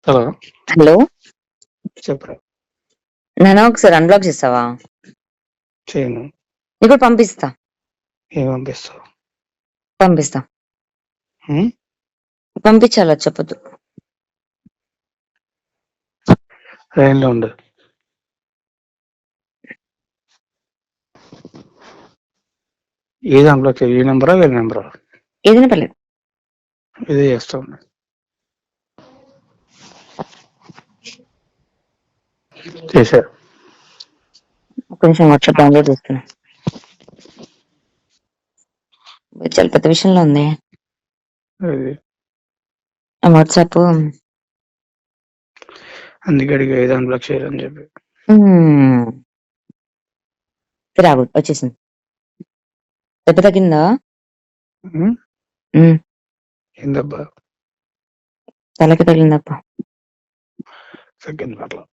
Hello hello చెప్పరా. నాన్న ఒకసారి అన్బ్లాక్ చేస్తావా? చేయను. నీకు పంపిస్తా ఏం పంపిస్తావు? పంపిస్తా హ్మ్? పంపించాలా చెప్పదు. లైన్లో ఉండు. ఏది అన్బ్లాక్ చేయి? ఈ నెంబరా వేరే నెంబరా? ఏదైనా పర్లేదు. ఇదే చేస్తా ఉన్నా. చేశారు. ఒక నిమిషం వాట్సాప్ డౌన్లోడ్ చేస్తున్నా. చాలా పెద్ద విషయంలో ఉంది అది ఆ వాట్సాప్. అందుకే అడిగా ఏది అన్బ్లాక్ చేయాలని చెప్పి. రాగు వచ్చేసింది. దెబ్బ తగ్గిందా? హ్మ్? ఏందబ్బా తలకి తగిలిందప్ప. తగ్గింది పర్లా.